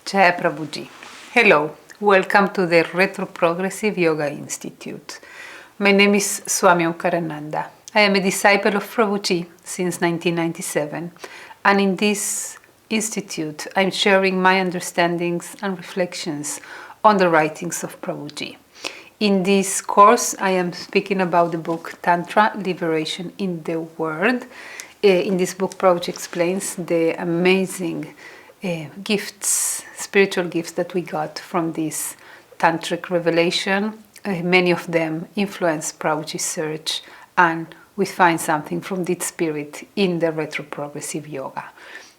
Jai Prabhuji. Hello, welcome to the Retroprogressive Yoga Institute. My name is Swami Omkarananda. I am a disciple of Prabhuji since 1997, and in this institute I'm sharing my understandings and reflections on the writings of Prabhuji. In this course I am speaking about the book Tantra, Liberation in the World. In this book Prabhuji explains the amazing gifts, spiritual gifts that we got from this tantric revelation. Many of them influenced Prabhuji's search, and we find something from this spirit in the retroprogressive yoga.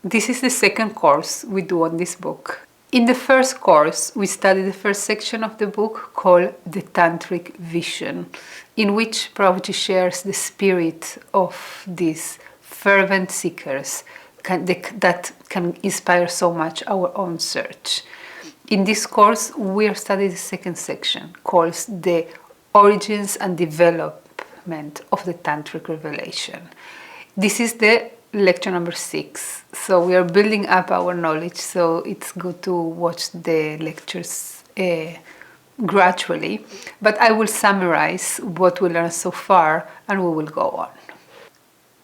This is the second course we do on this book. In the first course, we study the first section of the book called the Tantric Vision, in which Prabhuji shares the spirit of these fervent seekers that can inspire so much our own search. In this course, we are studying the second section called the Origins and Development of the Tantric Revelation. This is the lecture number 6. So we are building up our knowledge, so it's good to watch the lectures gradually. But I will summarize what we learned so far and we will go on.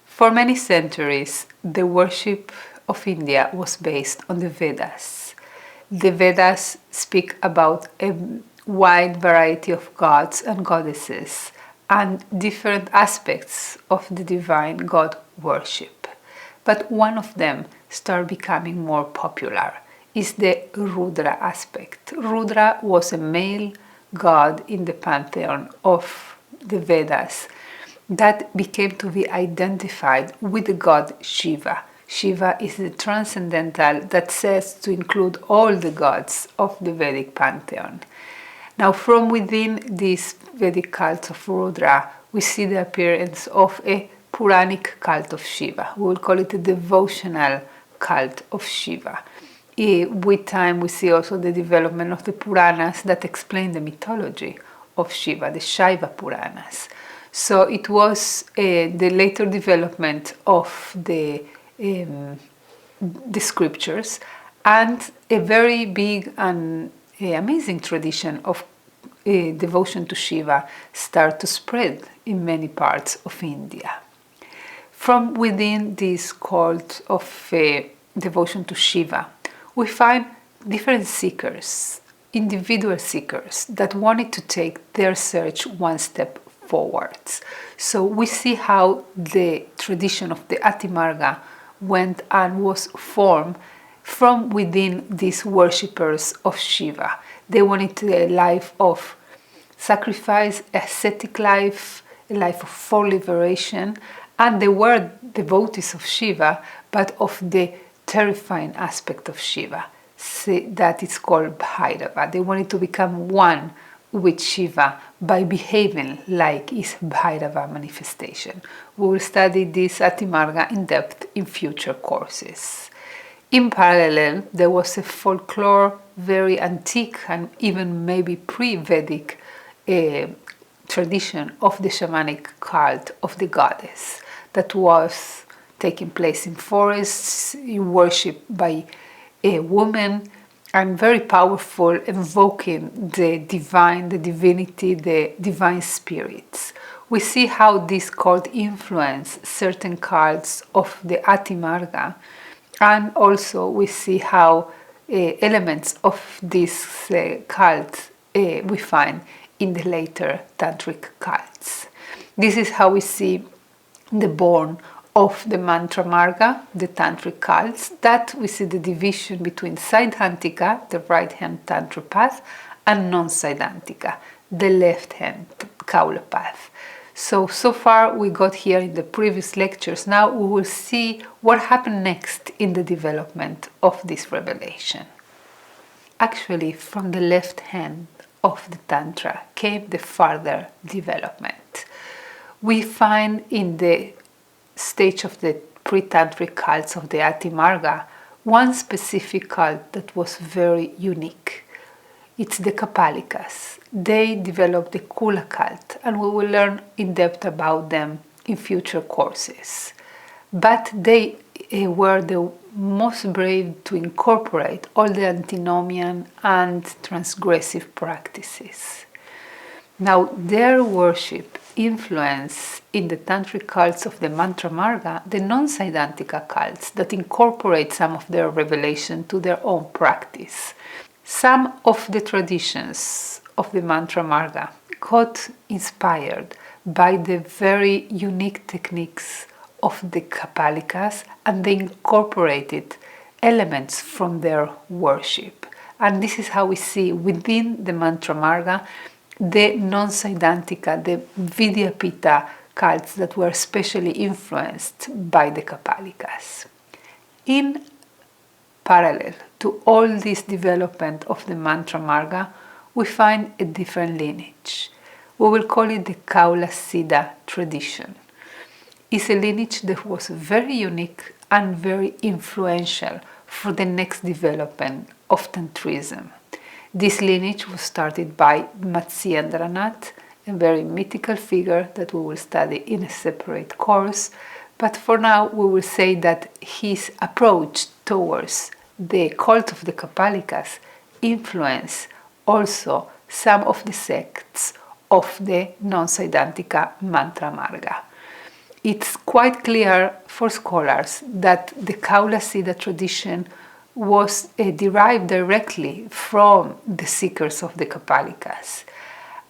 For many centuries, the worship of India was based on the Vedas. The Vedas speak about a wide variety of gods and goddesses and different aspects of the divine god worship. But one of them started becoming more popular, is the Rudra aspect. Rudra was a male god in the pantheon of the Vedas that became to be identified with the god Shiva. Shiva is the transcendental that says to include all the gods of the Vedic pantheon. Now, from within this Vedic cult of Rudra, we see the appearance of a Puranic cult of Shiva. We will call it a devotional cult of Shiva. With time, we see also the development of the Puranas that explain the mythology of Shiva, the Shaiva Puranas. So it was the later development of the scriptures and a very big and amazing tradition of devotion to Shiva start to spread in many parts of India. From within this cult of devotion to Shiva, we find different seekers, individual seekers that wanted to take their search one step forwards. So we see how the tradition of the Ati-mārga went and was formed from within these worshippers of Shiva. They wanted a life of sacrifice, ascetic life, a life of full liberation, and they were devotees of Shiva, but of the terrifying aspect of Shiva, that is called Bhairava. They wanted to become one with Shiva by behaving like his Bhairava manifestation. We will study this Ati-mārga in depth in future courses. In parallel, there was a folklore, very antique and even maybe pre-Vedic tradition of the shamanic cult of the goddess that was taking place in forests, worshipped by a woman, and very powerful, invoking the divine, the divinity, the divine spirits. We see how this cult influenced certain cults of the Ati-mārga, and also we see how elements of this cult we find in the later tantric cults. This is how we see the born of the Mantra-mārga, the tantric cults, that we see the division between Siddhantika, the right-hand tantra path, and non-Siddhantika, the left-hand Kaula path. So far we got here in the previous lectures. Now we will see what happened next in the development of this revelation. Actually, from the left hand of the Tantra came the further development. We find in the stage of the pre-tantric cults of the Ati-mārga one specific cult that was very unique. It's the Kāpālikas. They developed the Kula cult, and we will learn in depth about them in future courses. But they were the most brave to incorporate all the antinomian and transgressive practices. Now, their worship influence in the tantric cults of the Mantra-marga the non-Siddhantika cults that incorporate some of their revelation to their own practice. Some of the traditions of the Mantra-marga got inspired by the very unique techniques of the Kāpālikas, and they incorporated elements from their worship. And this is how we see within the Mantra-marga the non-Siddhantika, the Vidyapita cults that were especially influenced by the Kāpālikas. In parallel to all this development of the Mantra-marga, we find a different lineage. We will call it the Kaula-Siddha tradition. It's a lineage that was very unique and very influential for the next development of Tantrism. This lineage was started by Matsyendranath, a very mythical figure that we will study in a separate course, but for now we will say that his approach towards the cult of the Kāpālikas influenced also some of the sects of the non-Siddhantika Mantra-marga. It's quite clear for scholars that the Kaula-Siddha tradition was derived directly from the seekers of the Kāpālikas,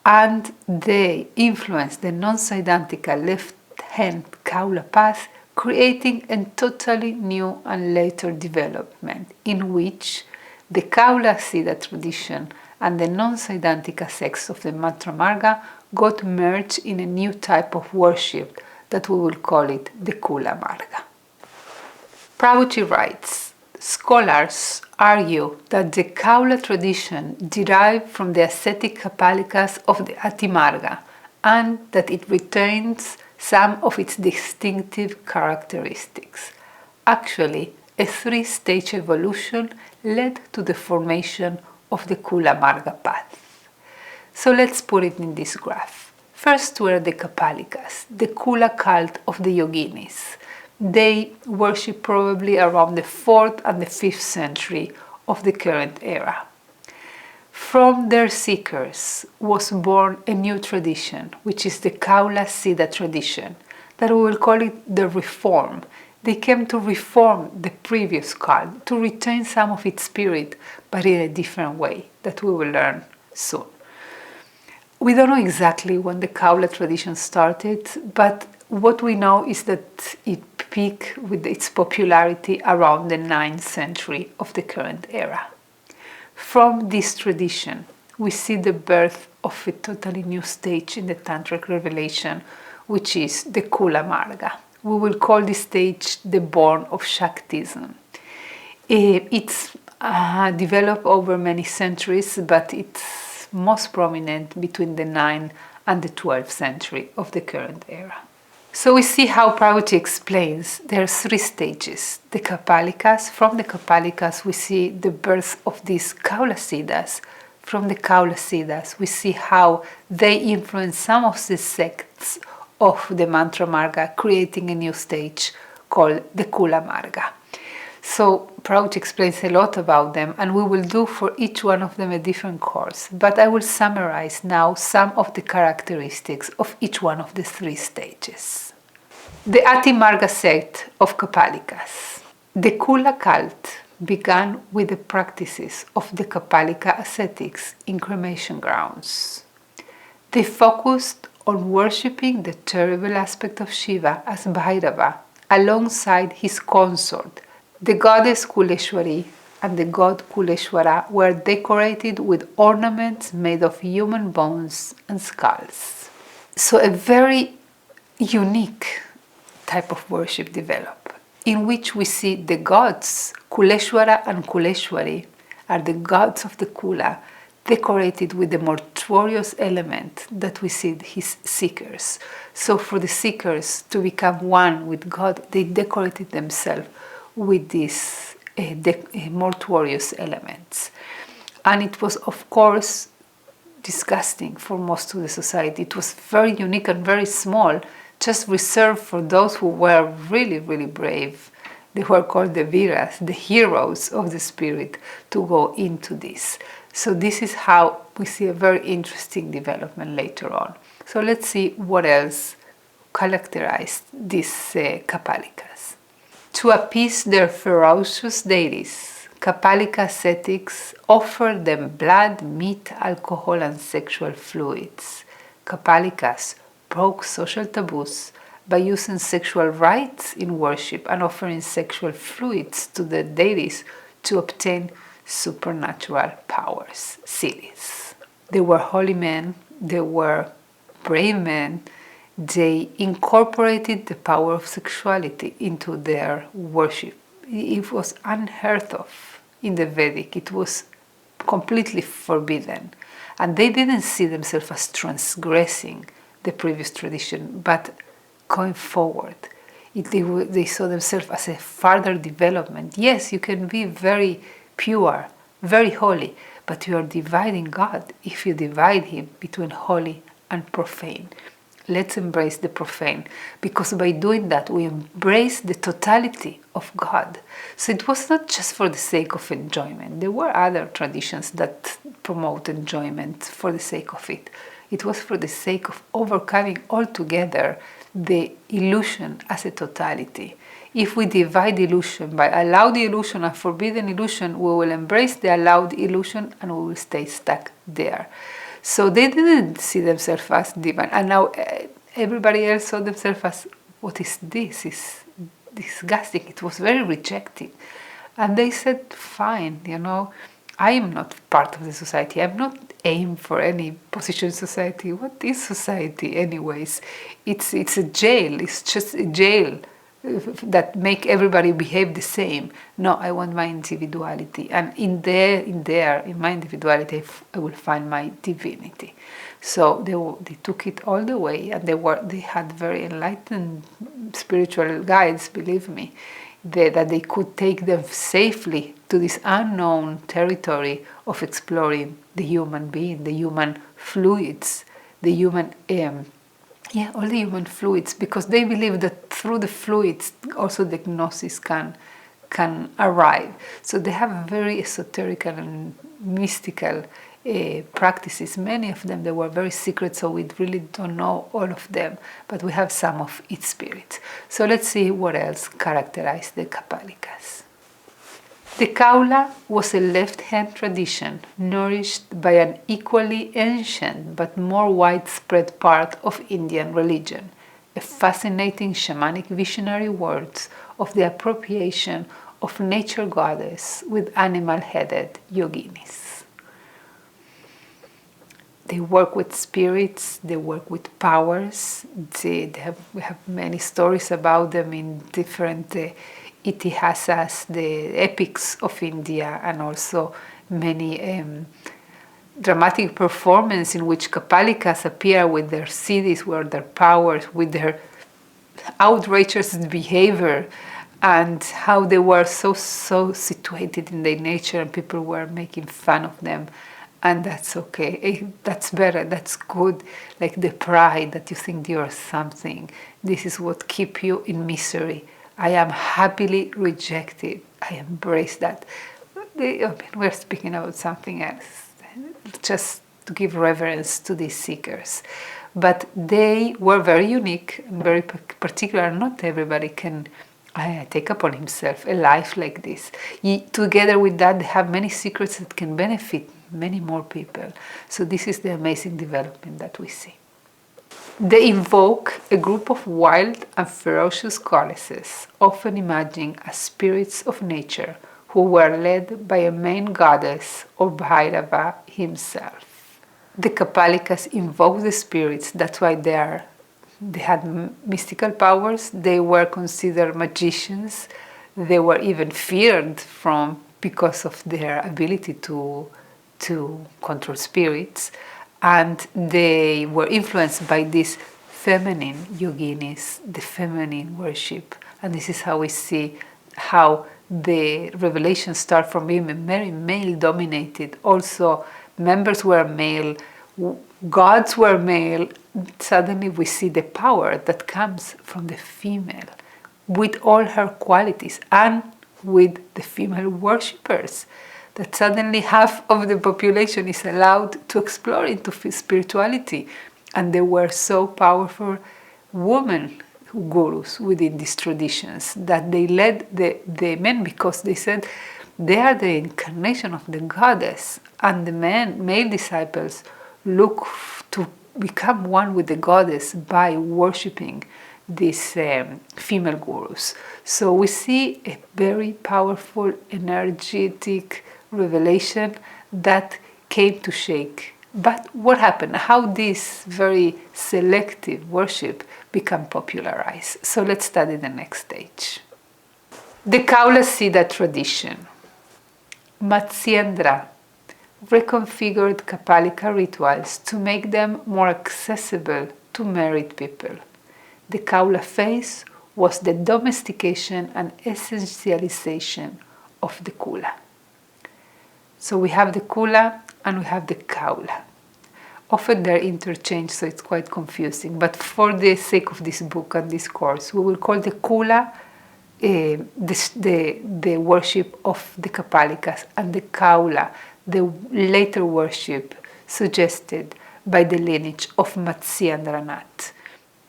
and they influenced the non-Siddhantika left-hand Kaula path, creating a totally new and later development in which the Kaula-Siddha tradition and the non-Siddhantika sects of the Mantra-marga got merged in a new type of worship that we will call it the Kula-marga. Prabhuji writes, scholars argue that the Kaula tradition derived from the ascetic Kāpālikas of the Ati-mārga and that it retains some of its distinctive characteristics. Actually, a three-stage evolution led to the formation of the Kula-marga path. So let's put it in this graph. First were the Kāpālikas, the Kula cult of the yoginis. They worship probably around the 4th and the 5th century of the current era. From their seekers was born a new tradition, which is the Kaula-Siddha tradition, that we will call it the reform. They came to reform the previous cult, to retain some of its spirit, but in a different way, that we will learn soon. We don't know exactly when the Kaula tradition started, but what we know is that it peaked with its popularity around the 9th century of the current era. From this tradition, we see the birth of a totally new stage in the Tantric revelation, which is the Kula-marga. We will call this stage the born of Shaktism. It's developed over many centuries, but it's most prominent between the 9th and the 12th century of the current era. So we see how Prabhuji explains there are three stages. The Kāpālikas, from the Kāpālikas we see the birth of these Kaula-Siddhas. From the Kaula-Siddhas we see how they influence some of the sects of the Mantra-marga, creating a new stage called the Kula-marga. So Prabhuji explains a lot about them, and we will do for each one of them a different course, but I will summarize now some of the characteristics of each one of the three stages. The Ati-mārga sect of Kāpālikas. The Kula cult began with the practices of the Kāpālika ascetics in cremation grounds. They focused on worshipping the terrible aspect of Shiva as Bhairava alongside his consort. The goddess Kuleshwari and the god Kuleshwara were decorated with ornaments made of human bones and skulls. So a very unique type of worship developed, in which we see the gods Kuleshwara and Kuleshwari are the gods of the Kula, decorated with the mortuorious element that we see his seekers. So for the seekers to become one with God, they decorated themselves with these mortuorious elements. And it was, of course, disgusting for most of the society. It was very unique and very small, just reserved for those who were really, really brave They were called the Viras, the heroes of the spirit, to go into this. So this is how we see a very interesting development later on. So let's see what else characterized these Kāpālikas. To appease their ferocious deities, Kāpālika ascetics offered them blood, meat, alcohol, and sexual fluids. Kāpālikas broke social taboos by using sexual rites in worship and offering sexual fluids to the deities to obtain supernatural powers, siddhis. They were holy men, they were brave men. They incorporated the power of sexuality into their worship. It was unheard of in the Vedic. It was completely forbidden. And they didn't see themselves as transgressing the previous tradition, but going forward. They saw themselves as a further development. Yes, you can be very pure, very holy, but you are dividing God if you divide Him between holy and profane. Let's embrace the profane, because by doing that we embrace the totality of God. So it was not just for the sake of enjoyment. There were other traditions that promote enjoyment for the sake of it. It was for the sake of overcoming altogether the illusion as a totality. If we divide illusion by allowed illusion and forbidden illusion, we will embrace the allowed illusion and we will stay stuck there. So they didn't see themselves as divine, and now everybody else saw themselves as, what is this? It's disgusting. It was very rejecting. And they said, fine, I am not part of the society. I'm not aimed for any position in society. What is society anyways? It's a jail. It's just a jail that make everybody behave the same. No, I want my individuality, and in my individuality I will find my divinity. So they took it all the way, and they had very enlightened spiritual guides, believe me, that they could take them safely to this unknown territory of exploring the human being, the human fluids, the human all the human fluids, because they believe that through the fluids also the gnosis can arrive. So they have very esoteric and mystical practices. Many of them, they were very secret, so we really don't know all of them, but we have some of its spirits. So let's see what else characterized the Kāpālikas. The Kaula was a left-hand tradition nourished by an equally ancient but more widespread part of Indian religion, a fascinating shamanic visionary words of the appropriation of nature goddess with animal-headed yoginis. They work with spirits, they work with powers. We have many stories about them in different itihasas, the epics of India, and also many dramatic performances in which Kāpālikas appear with their siddhis, with their powers, with their outrageous behavior, and how they were so situated in their nature, and people were making fun of them. And that's okay, that's better, that's good. Like the pride that you think you're something, this is what keeps you in misery. I am happily rejected. I embrace that. We're speaking about something else, just to give reverence to these seekers. But they were very unique and very particular. Not everybody can take upon himself a life like this. Together with that, they have many secrets that can benefit many more people. So this is the amazing development that we see. They invoke a group of wild and ferocious goddesses, often imagined as spirits of nature, who were led by a main goddess or Bhairava himself. The Kāpālikas invoke the spirits, that's why they had mystical powers, they were considered magicians, they were even feared because of their ability to control spirits. And they were influenced by these feminine yoginis, the feminine worship. And this is how we see how the revelation starts from being very male-dominated. Also, members were male, gods were male. Suddenly we see the power that comes from the female. with all her qualities, and with the female worshippers, that suddenly half of the population is allowed to explore into spirituality. And there were so powerful women gurus within these traditions that they led the men, because they said they are the incarnation of the goddess, and the male disciples look to become one with the goddess by worshipping these female gurus. So we see a very powerful, energetic revelation that came to shake. But what happened? How this very selective worship become popularized? So let's study the next stage. The Kaula-Siddha tradition. Matsyendra reconfigured Kāpālika rituals to make them more accessible to married people. The Kaula phase was the domestication and essentialization of the Kula. So we have the Kula and we have the Kaula. Often they're interchanged, so it's quite confusing. But for the sake of this book and this course, we will call the Kula the worship of the Kāpālikas, and the Kaula the later worship suggested by the lineage of Matsyendranath.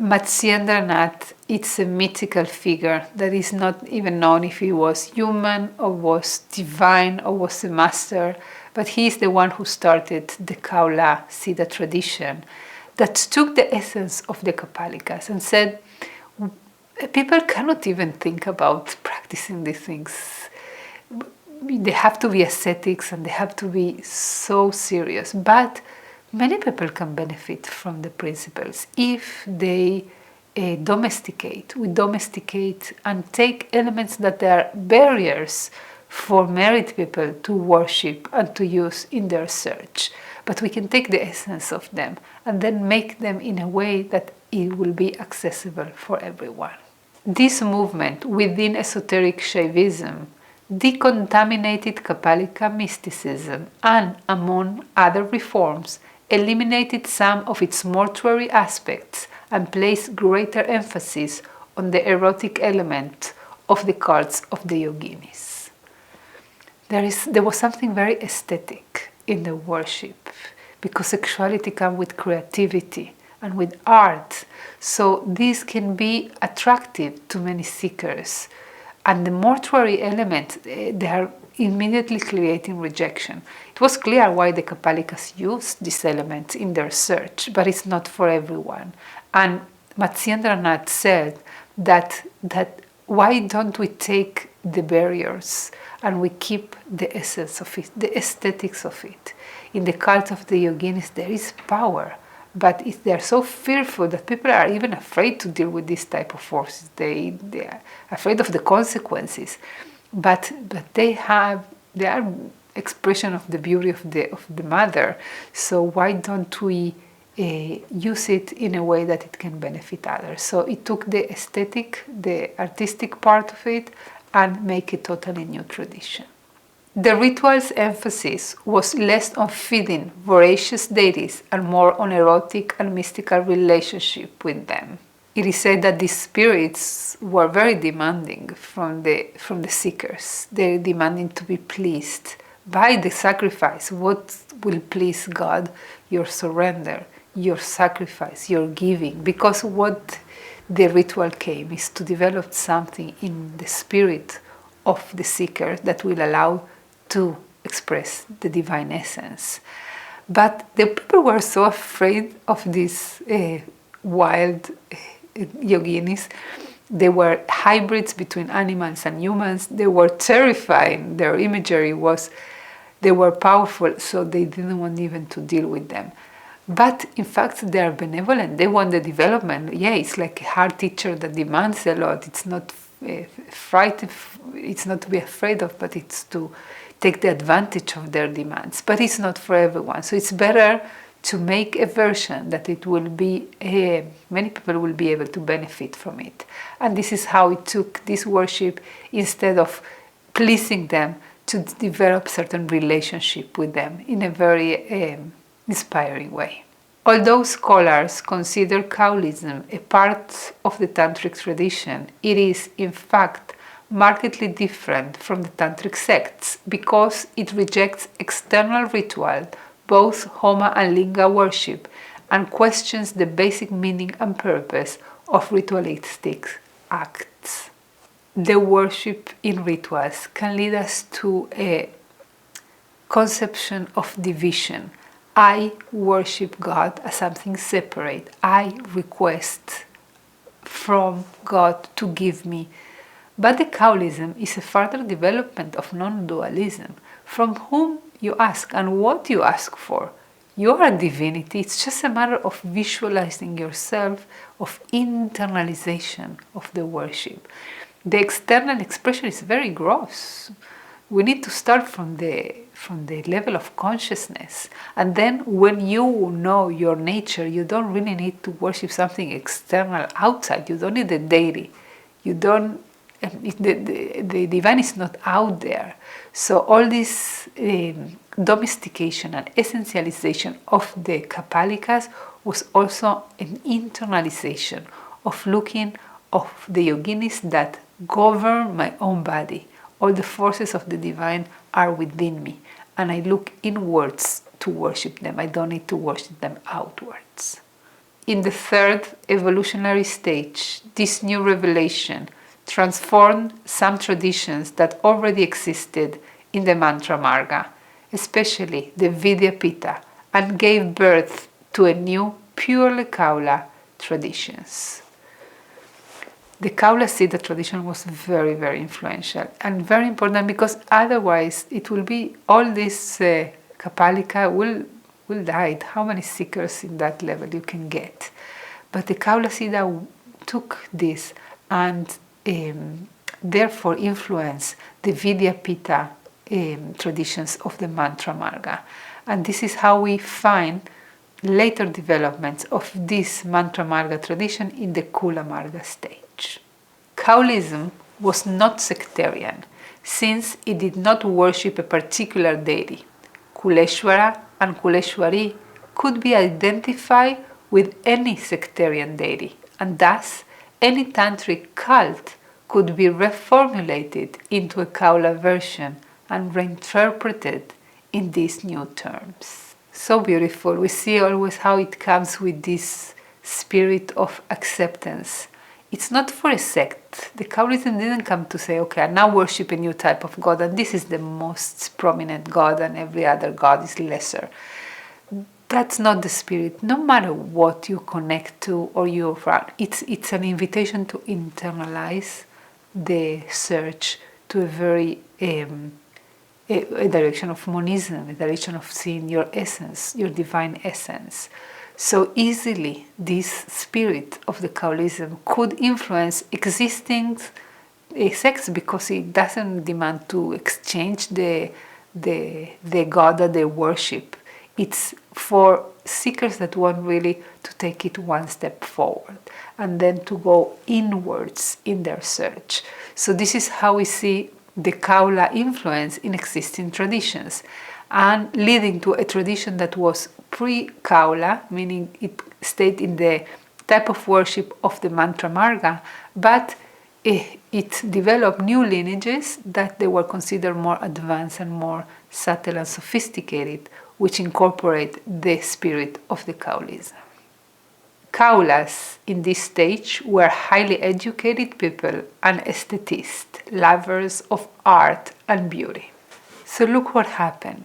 Matsyendranath, it's a mythical figure that is not even known if he was human or was divine or was a master, but he is the one who started the Kaula-Siddha tradition that took the essence of the Kāpālikas and said, people cannot even think about practicing these things. They have to be ascetics and they have to be so serious. But many people can benefit from the principles if they domesticate. We domesticate and take elements that are barriers for married people to worship and to use in their search. But we can take the essence of them and then make them in a way that it will be accessible for everyone. This movement within esoteric Shaivism decontaminated Kāpālika mysticism and, among other reforms, eliminated some of its mortuary aspects and placed greater emphasis on the erotic element of the cults of the yoginis. There was something very aesthetic in the worship, because sexuality comes with creativity and with art, so this can be attractive to many seekers. And the mortuary element, they are immediately creating rejection. It was clear why the Kāpālikas used this element in their search, but it's not for everyone. And Matsyendranath said that why don't we take the barriers and we keep the essence of it, the aesthetics of it. In the cult of the yoginis there is power, but they're so fearful that people are even afraid to deal with this type of forces. They are afraid of the consequences. But they are expression of the beauty of the mother. So why don't we use it in a way that it can benefit others? So it took the aesthetic, the artistic part of it, and make a totally new tradition. The ritual's emphasis was less on feeding voracious deities and more on erotic and mystical relationship with them. It is said that these spirits were very demanding from the seekers. They're demanding to be pleased by the sacrifice. What will please God? Your surrender, your sacrifice, your giving. Because what the ritual came is to develop something in the spirit of the seeker that will allow to express the divine essence. But the people were so afraid of these wild yoginis. They were hybrids between animals and humans. They were terrifying. Their imagery they were powerful, so they didn't want even to deal with them. But in fact, they are benevolent. They want the development. Yeah, it's like a hard teacher that demands a lot. It's not frightened. It's not to be afraid of, but it's to take the advantage of their demands. But it's not for everyone. So it's better to make a version that it will be, many people will be able to benefit from it. And this is how it took this worship, instead of pleasing them, to develop certain relationship with them in a very inspiring way. Although scholars consider Kaula-ism a part of the Tantric tradition, it is, in fact, markedly different from the Tantric sects because it rejects external ritual, both Homa and Linga worship, and questions the basic meaning and purpose of ritualistic acts. The worship in rituals can lead us to a conception of division. I worship God as something separate. I request from God to give me. But the Kaula-ism is a further development of non-dualism. From whom you ask and what you ask for. You are a divinity. It's just a matter of visualizing yourself, of internalization of the worship. The external expression is very gross. We need to start from the level of consciousness. And then when you know your nature, you don't really need to worship something external outside. You don't need the deity. You don't, the divine is not out there. So all this domestication and essentialization of the Kāpālikas was also an internalization of looking of the yoginis that govern my own body. All the forces of the divine are within me, and I look inwards to worship them. I don't need to worship them outwards. In the third evolutionary stage, this new revelation transformed some traditions that already existed in the Mantra-mārga, especially the Vidyapita, and gave birth to a new, purely Kaula traditions. The Kaula-Siddha tradition was very, very influential and very important because otherwise it will be all this Kāpālika will die. How many seekers in that level you can get? But the Kaula-Siddha took this and therefore influenced the Vidyapita traditions of the Mantra-mārga. And this is how we find later developments of this Mantra-mārga tradition in the Kula-marga stage. Kaula-ism was not sectarian, since it did not worship a particular deity. Kuleshwara and Kuleshwari could be identified with any sectarian deity, and thus any tantric cult could be reformulated into a Kaula version and reinterpreted in these new terms. So beautiful. We see always how it comes with this spirit of acceptance. It's not for a sect. The Kaula-ism didn't come to say, okay, I now worship a new type of God, and this is the most prominent God, and every other God is lesser. That's not the spirit. No matter what you connect to or you run, it's an invitation to internalize the search to a very a direction of monism, a direction of seeing your essence, your divine essence. So easily, this spirit of the Kaula-ism could influence existing sects because it doesn't demand to exchange the God that they worship. It's for seekers that want really to take it one step forward and then to go inwards in their search. So this is how we see the Kaula influence in existing traditions, and leading to a tradition that was pre-Kaula, meaning it stayed in the type of worship of the Mantra-mārga, but it developed new lineages that they were considered more advanced and more subtle and sophisticated, which incorporate the spirit of the Kaula-ism. Kaulas in this stage were highly educated people and aesthetists, lovers of art and beauty. So look what happened.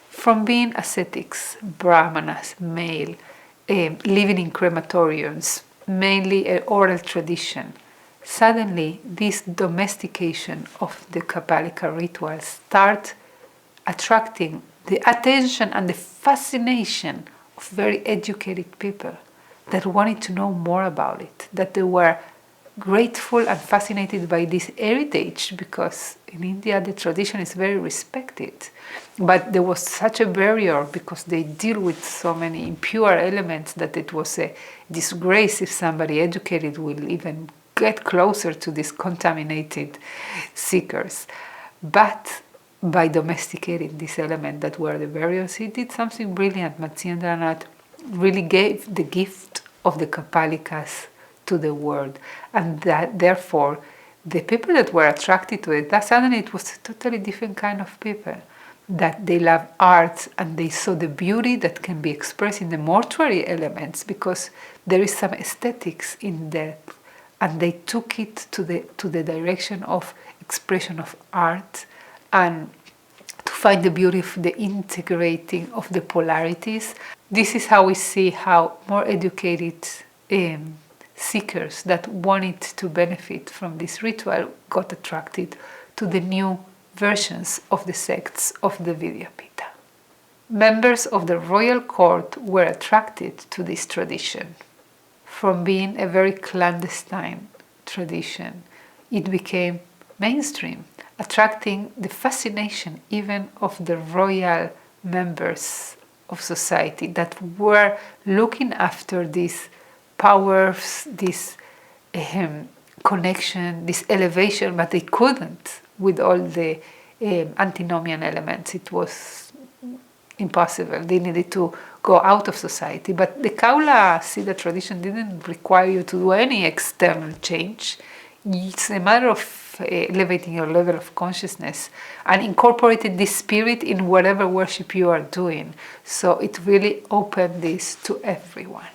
From being ascetics, brahmanas, male, living in crematoriums, mainly an oral tradition, suddenly this domestication of the Kāpālika rituals start attracting the attention and the fascination of very educated people that wanted to know more about it, that they were grateful and fascinated by this heritage, because in India the tradition is very respected. But there was such a barrier because they deal with so many impure elements that it was a disgrace if somebody educated will even get closer to these contaminated seekers. But by domesticating this element that were the barriers, he did something brilliant. Matsyendranath really gave the gift of the Kāpālikas to the world, and that therefore the people that were attracted to it, that suddenly it was a totally different kind of people, that they love art and they saw the beauty that can be expressed in the mortuary elements, because there is some aesthetics in that, and they took it to the direction of expression of art, and to find the beauty of the integrating of the polarities. This is how we see how more educated seekers that wanted to benefit from this ritual got attracted to the new versions of the sects of the Vidyapita. Members of the royal court were attracted to this tradition. From being a very clandestine tradition, it became mainstream, attracting the fascination even of the royal members of society that were looking after these powers, this connection, this elevation, but they couldn't with all the antinomian elements. It was impossible. They needed to go out of society. But the Kaula-Siddha tradition didn't require you to do any external change. It's a matter of elevating your level of consciousness and incorporating this spirit in whatever worship you are doing. So it really opened this to everyone.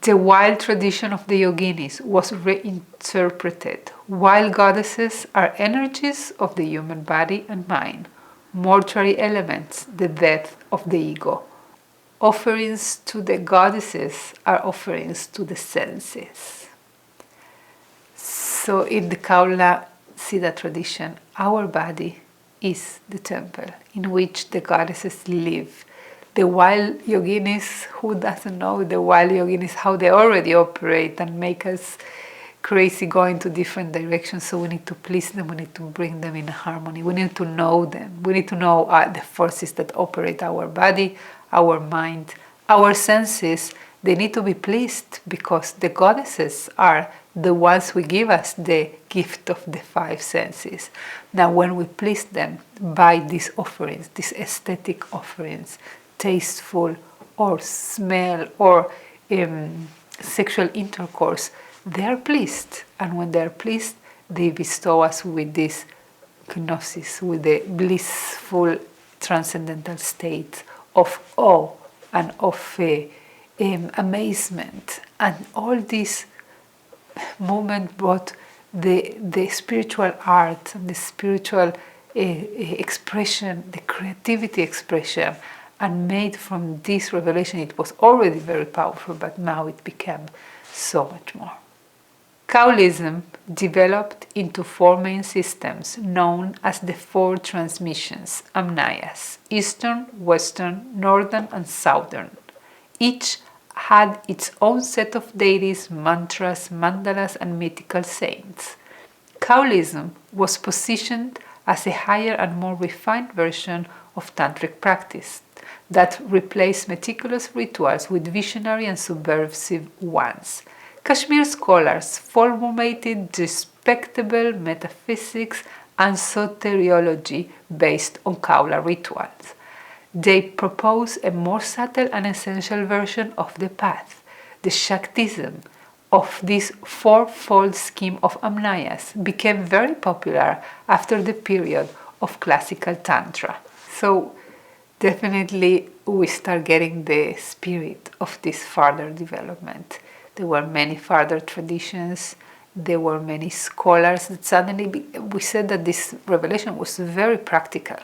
The wild tradition of the yoginis was reinterpreted. Wild goddesses are energies of the human body and mind, mortuary elements, the death of the ego. Offerings to the goddesses are offerings to the senses. So in the Kaula-Siddha tradition, our body is the temple in which the goddesses live. The wild yoginis, who doesn't know the wild yoginis, how they already operate and make us crazy, go into different directions. So we need to please them, we need to bring them in harmony, we need to know them, we need to know the forces that operate our body, our mind, our senses. They need to be pleased because the goddesses are the ones who give us the gift of the five senses. Now when we please them by these offerings, these aesthetic offerings, tasteful or smell or sexual intercourse, they are pleased, and when they are pleased, they bestow us with this gnosis, with the blissful transcendental state of awe and of amazement. And all this movement brought the spiritual art and the spiritual expression, the creativity expression, and made from this revelation, it was already very powerful, but now it became so much more. Kaolism developed into four main systems known as the four transmissions, Amnayas: Eastern, Western, Northern, and Southern. Each had its own set of deities, mantras, mandalas, and mythical saints. Kaolism was positioned as a higher and more refined version of tantric practice that replaced meticulous rituals with visionary and subversive ones. Kashmir scholars formulated respectable metaphysics and soteriology based on Kaula rituals. They propose a more subtle and essential version of the path, the Shaktism of this fourfold scheme of Amnayas became very popular after the period of classical Tantra. So definitely we start getting the spirit of this further development. There were many further traditions, there were many scholars that suddenly we said that this revelation was very practical.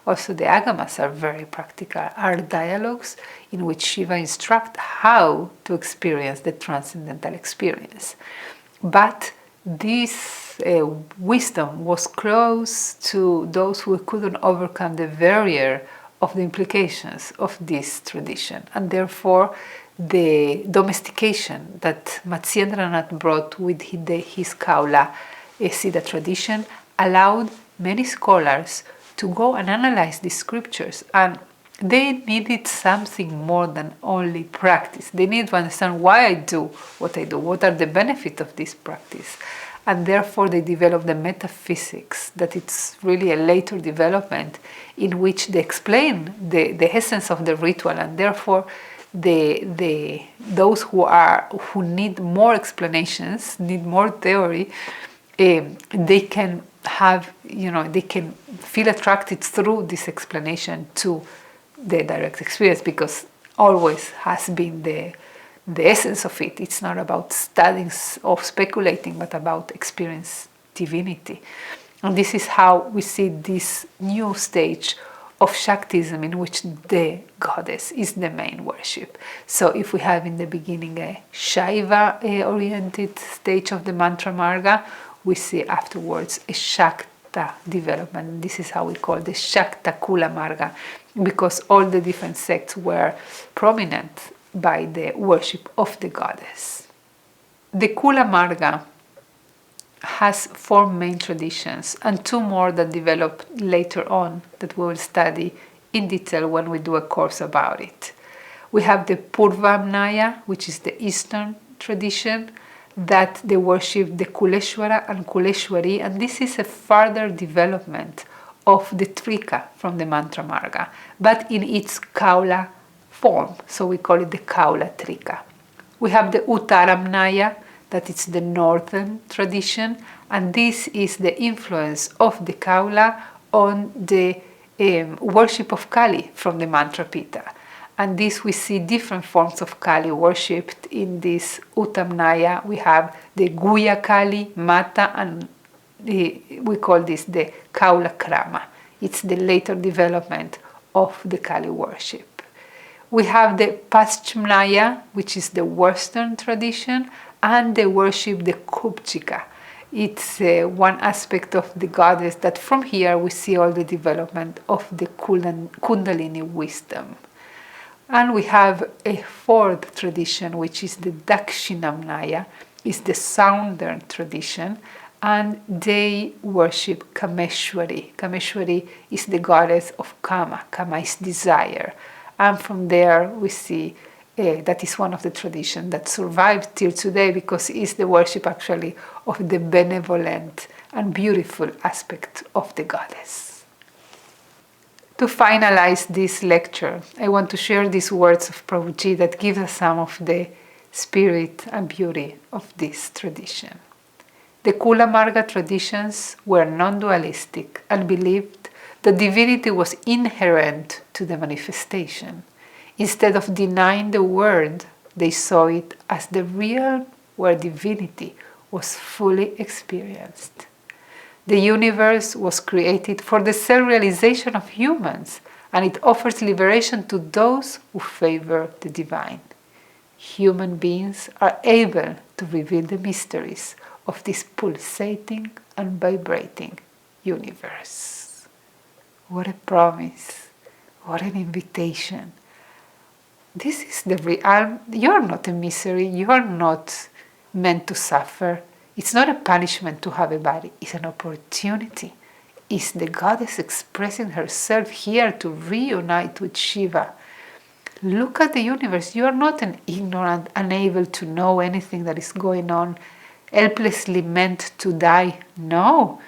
Also the agamas are very practical, are dialogues in which Shiva instructs how to experience the transcendental experience. But this wisdom was close to those who couldn't overcome the barrier of the implications of this tradition, and therefore the domestication that Matsyendranath brought with his Kaula-Siddha tradition allowed many scholars to go and analyze the scriptures, and they needed something more than only practice. They need to understand why I do, what are the benefits of this practice. And therefore they developed the metaphysics, that it's really a later development in which they explain the essence of the ritual, and therefore those who need more explanations, need more theory, they can have, they can feel attracted through this explanation to the direct experience, because always has been the essence of it. It's not about studying or speculating, but about experience divinity. And this is how we see this new stage of Shaktism, in which the goddess is the main worship. So if we have in the beginning a Shaiva-oriented stage of the Mantra-marga, we see afterwards a Shakta development. This is how we call the Shakta Kula-marga, because all the different sects were prominent by the worship of the goddess. The Kula-marga has 4 main traditions and 2 more that develop later on that we will study in detail when we do a course about it. We have the Purvamnaya, which is the Eastern tradition, that they worship the Kuleshwara and Kuleshwari, and this is a further development of the Trika from the Mantra-marga, but in its Kaula form, so we call it the Kaula Trika. We have the Uttaramnaya, that is the northern tradition, and this is the influence of the Kaula on the worship of Kali from the Mantra Pita. And this we see different forms of Kali worshipped in this Uttamnaya. We have the Guya Kali, Mata, and we call this the Kaula Krama. It's the later development of the Kali worship. We have the Paschimnaya, which is the Western tradition, and they worship the Kubchika. It's one aspect of the goddess that from here we see all the development of the Kundalini wisdom. And we have a 4th tradition, which is the Dakshinamnaya, is the southern tradition, and they worship Kameshwari. Kameshwari is the goddess of Kama. Kama is desire. And from there we see that is one of the traditions that survived till today, because it's the worship actually of the benevolent and beautiful aspect of the goddess. To finalize this lecture, I want to share these words of Prabhuji that give us some of the spirit and beauty of this tradition. The Kula-marga traditions were non-dualistic and believed that divinity was inherent to the manifestation. Instead of denying the word, they saw it as the realm where divinity was fully experienced. The universe was created for the self-realization of humans, and it offers liberation to those who favor the divine. Human beings are able to reveal the mysteries of this pulsating and vibrating universe. What a promise! What an invitation! This is the realm. You're not a misery. You are not meant to suffer. It's not a punishment to have a body. It's an opportunity. It's the goddess expressing herself here to reunite with Shiva. Look at the universe. You are not an ignorant, unable to know anything that is going on, helplessly meant to die. No,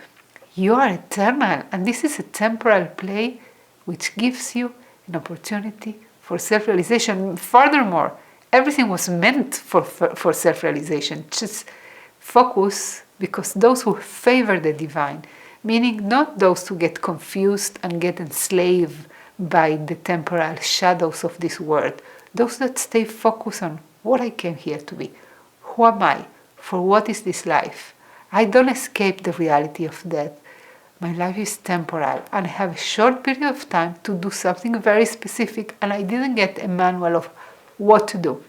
you are eternal. And this is a temporal play which gives you an opportunity for self-realization. Furthermore, everything was meant for self-realization. Just focus, because those who favor the divine, meaning not those who get confused and get enslaved by the temporal shadows of this world, those that stay focused on what I came here to be. Who am I? For what is this life? I don't escape the reality of death. My life is temporal, and I have a short period of time to do something very specific, and I didn't get a manual of what to do.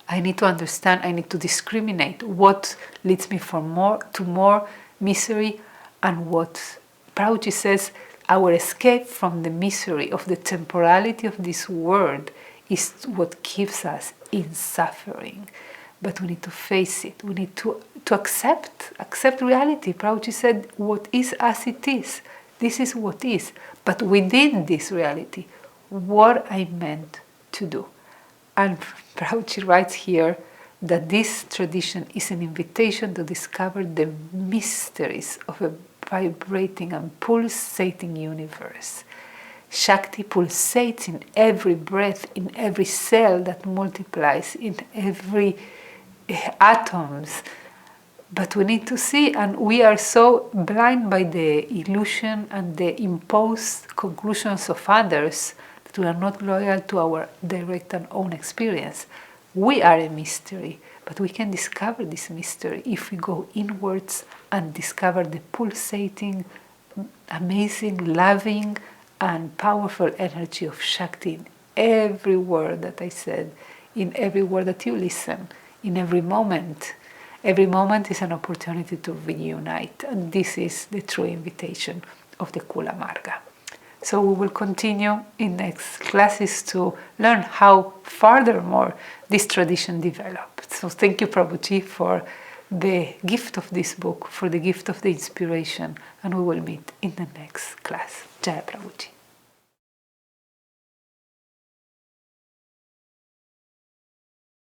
I need to understand, I need to discriminate what leads me to more misery, and what Prabhuji says, our escape from the misery of the temporality of this world is what keeps us in suffering. But we need to face it. We need to accept reality. Prabhuji said, what is as it is. This is what is. But within this reality, what I meant to do. And Prabhuji writes here that this tradition is an invitation to discover the mysteries of a vibrating and pulsating universe. Shakti pulsates in every breath, in every cell that multiplies, in every atoms. But we need to see, and we are so blind by the illusion and the imposed conclusions of others that we are not loyal to our direct and own experience. We are a mystery, but we can discover this mystery if we go inwards and discover the pulsating, amazing, loving, and powerful energy of Shakti in every word that I said, in every word that you listen, in every moment. Every moment is an opportunity to reunite, and this is the true invitation of the Kula-marga. So we will continue in next classes to learn how furthermore this tradition developed. So thank you, Prabhuji, for the gift of this book, for the gift of the inspiration, and we will meet in the next class. Jaya Prabhuji.